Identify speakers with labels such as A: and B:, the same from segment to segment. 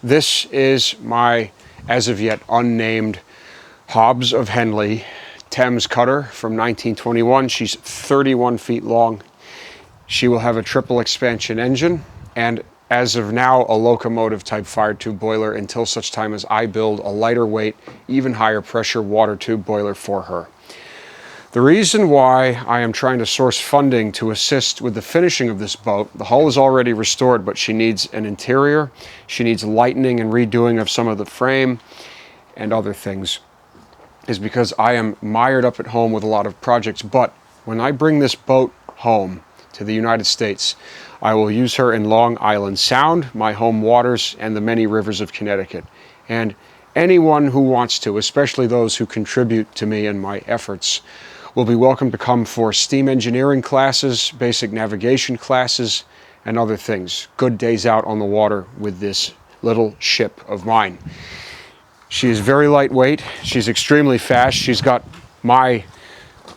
A: This is my, as of yet, unnamed Hobbs of Henley Thames cutter from 1921. She's 31 feet long. She will have a triple expansion engine and, as of now, a locomotive type fire tube boiler until such time as I build a lighter weight, even higher pressure water tube boiler for her. The reason why I am trying to source funding to assist with the finishing of this boat, the hull is already restored, but she needs an interior, she needs lightening and redoing of some of the frame and other things, is because I am mired up at home with a lot of projects. But when I bring this boat home to the United States, I will use her in Long Island Sound, my home waters, and the many rivers of Connecticut. And anyone who wants to, especially those who contribute to me and my efforts, will be welcome to come for steam engineering classes, basic navigation classes, and other things. Good days out on the water with this little ship of mine. She is very lightweight. She's extremely fast. She's got my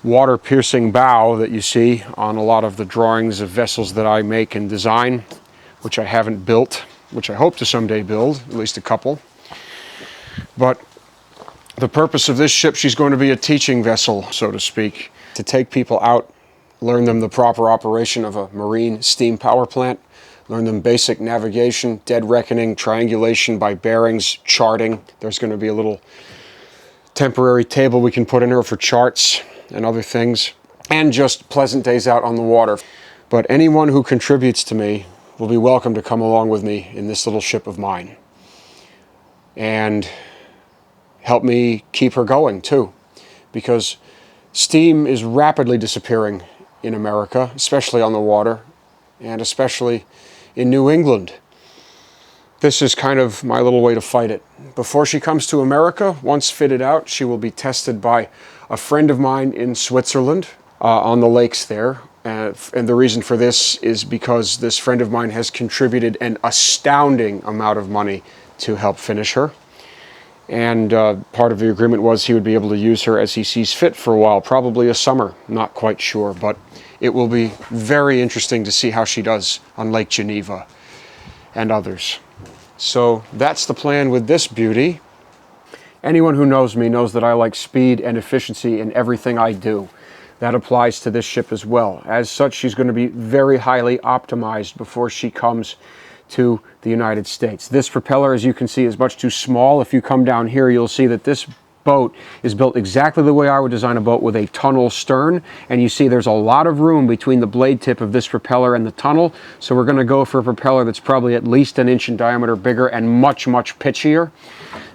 A: water-piercing bow that you see on a lot of the drawings of vessels that I make and design, which I haven't built, which I hope to someday build, at least a couple. But the purpose of this ship, she's going to be a teaching vessel, so to speak, to take people out, learn them the proper operation of a marine steam power plant, learn them basic navigation, dead reckoning, triangulation by bearings, charting. There's going to be a little temporary table we can put in her for charts and other things, and just pleasant days out on the water. But anyone who contributes to me will be welcome to come along with me in this little ship of mine and help me keep her going too, because steam is rapidly disappearing in America, especially on the water, and especially in New England. This is kind of my little way to fight it. Before she comes to America, once fitted out, she will be tested by a friend of mine in Switzerland on the lakes there. And the reason for this is because this friend of mine has contributed an astounding amount of money to help finish her. And part of the agreement was he would be able to use her as he sees fit for a while, probably a summer, not quite sure. But it will be very interesting to see how she does on Lake Geneva and others. So that's the plan with this beauty. Anyone who knows me knows that I like speed and efficiency in everything I do. That applies to this ship as well. As such, she's going to be very highly optimized before she comes to the United States. This propeller, as you can see, is much too small. If you come down here, you'll see that this boat is built exactly the way I would design a boat, with a tunnel stern, and you see there's a lot of room between the blade tip of this propeller and the tunnel, so we're going to go for a propeller that's probably at least an inch in diameter bigger and much pitchier.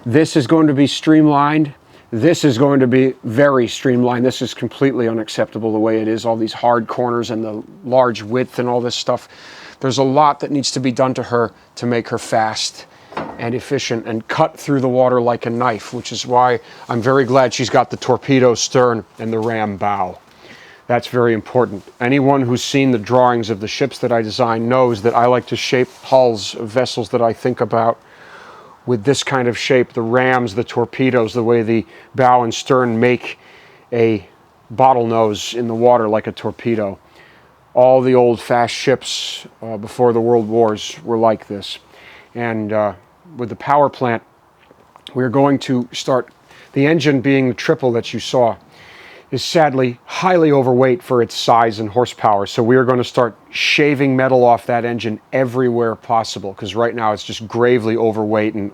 A: This is going to be streamlined. This is going to be very streamlined. This is completely unacceptable the way it is, all these hard corners and the large width and all this stuff. There's a lot that needs to be done to her to make her fast and efficient and cut through the water like a knife, which is why I'm very glad she's got the torpedo stern and the ram bow. That's very important. Anyone who's seen the drawings of the ships that I design knows that I like to shape hulls of vessels that I think about with this kind of shape, the rams, the torpedoes, the way the bow and stern make a bottlenose in the water like a torpedo. All the old fast ships before the World Wars were like this. And with the power plant, we're going to start, the engine being the triple that you saw, is sadly highly overweight for its size and horsepower. So we are going to start shaving metal off that engine everywhere possible, because right now it's just gravely overweight and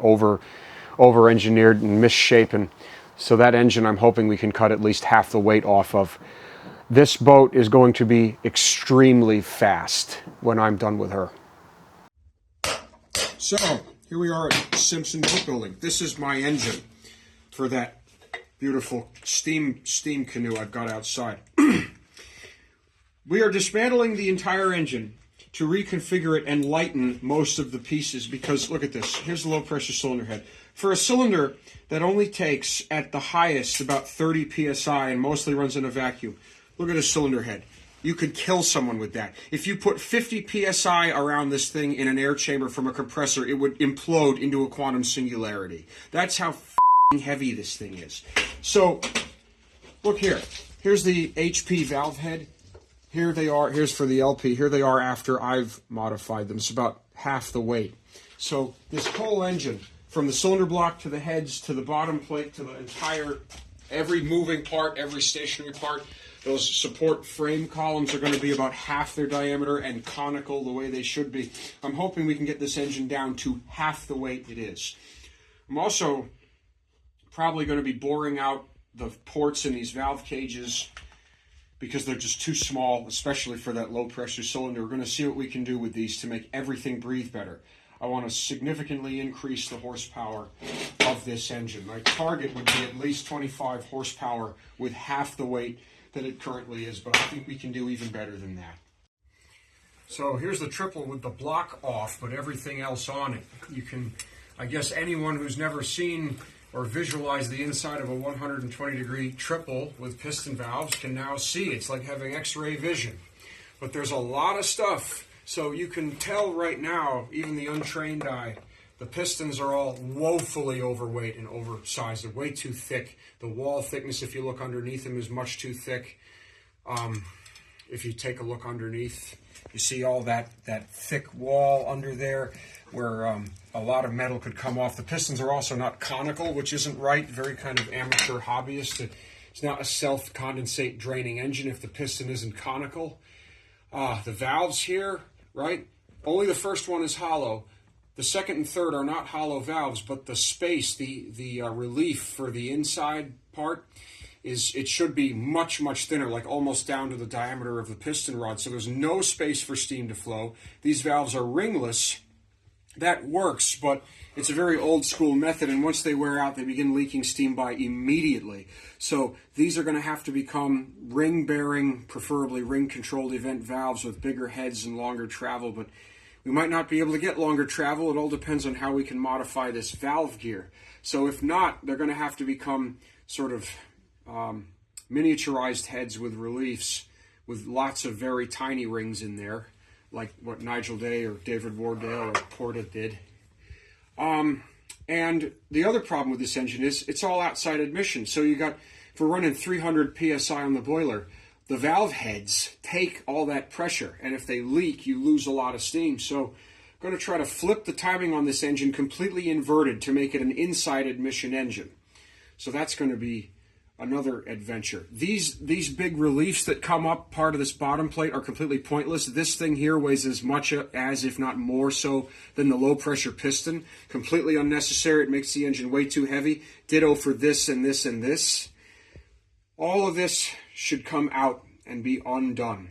A: over-engineered and misshapen. So that engine, I'm hoping we can cut at least half the weight off of. This boat is going to be extremely fast when I'm done with her. So, here we are at Simpson Boatbuilding. This is my engine for that beautiful steam canoe I've got outside. We are dismantling the entire engine to reconfigure it and lighten most of the pieces, because look at this. Here's the low pressure cylinder head. For a cylinder that only takes at the highest about 30 psi and mostly runs in a vacuum, look at a cylinder head. You could kill someone with that. If you put 50 psi around this thing in an air chamber from a compressor, it would implode into a quantum singularity. That's how heavy this thing is. So, look here. Here's the HP valve head. here they are. Here's for the LP. Here they are after I've modified them. It's about half the weight. So this whole engine, from the cylinder block to the heads to the bottom plate to the entire, every moving part, every stationary part, those support frame columns are going to be about half their diameter and conical the way they should be. I'm hoping we can get this engine down to half the weight it is. I'm also probably going to be boring out the ports in these valve cages because they're just too small, especially for that low pressure cylinder. We're going to see what we can do with these to make everything breathe better. I want to significantly increase the horsepower of this engine. My target would be at least 25 horsepower with half the weight that it currently is, but I think we can do even better than that. So here's the triple with the block off, but everything else on it. You can, I guess anyone who's never seen or visualized the inside of a 120-degree triple with piston valves can now see. It's like having X-ray vision. But there's a lot of stuff. So you can tell right now, even the untrained eye, the pistons are all woefully overweight and oversized. They're way too thick. The wall thickness, if you look underneath them, is much too thick. If you take a look underneath, you see all that thick wall under there where a lot of metal could come off. The pistons are also not conical, which isn't right. Very kind of amateur hobbyist. It's not a self-condensate draining engine if the piston isn't conical. The valves here, right? Only the first one is hollow. The second and third are not hollow valves, but the space, the relief for the inside part, it should be much, much thinner, like almost down to the diameter of the piston rod. So there's no space for steam to flow. These valves are ringless. That works, but it's a very old school method, and once they wear out, they begin leaking steam by immediately. So these are going to have to become ring-bearing, preferably ring-controlled event valves with bigger heads and longer travel, but we might not be able to get longer travel. It all depends on how we can modify this valve gear. So if not, they're going to have to become sort of miniaturized heads with reliefs with lots of very tiny rings in there, like what Nigel Day or David Wardale or Porta did. And the other problem with this engine is it's all outside admission. So you got, if we're running 300 PSI on the boiler, the valve heads take all that pressure, and if they leak, you lose a lot of steam. So I'm going to try to flip the timing on this engine completely inverted to make it an inside admission engine. So that's going to be another adventure. These big reliefs that come up part of this bottom plate are completely pointless. This thing here weighs as much as, if not more so, than the low pressure piston. Completely unnecessary. It makes the engine way too heavy. Ditto for this and this and this. All of this should come out and be undone.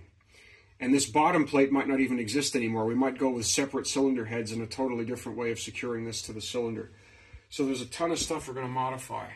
A: And this bottom plate might not even exist anymore. We might go with separate cylinder heads and a totally different way of securing this to the cylinder. So there's a ton of stuff we're going to modify.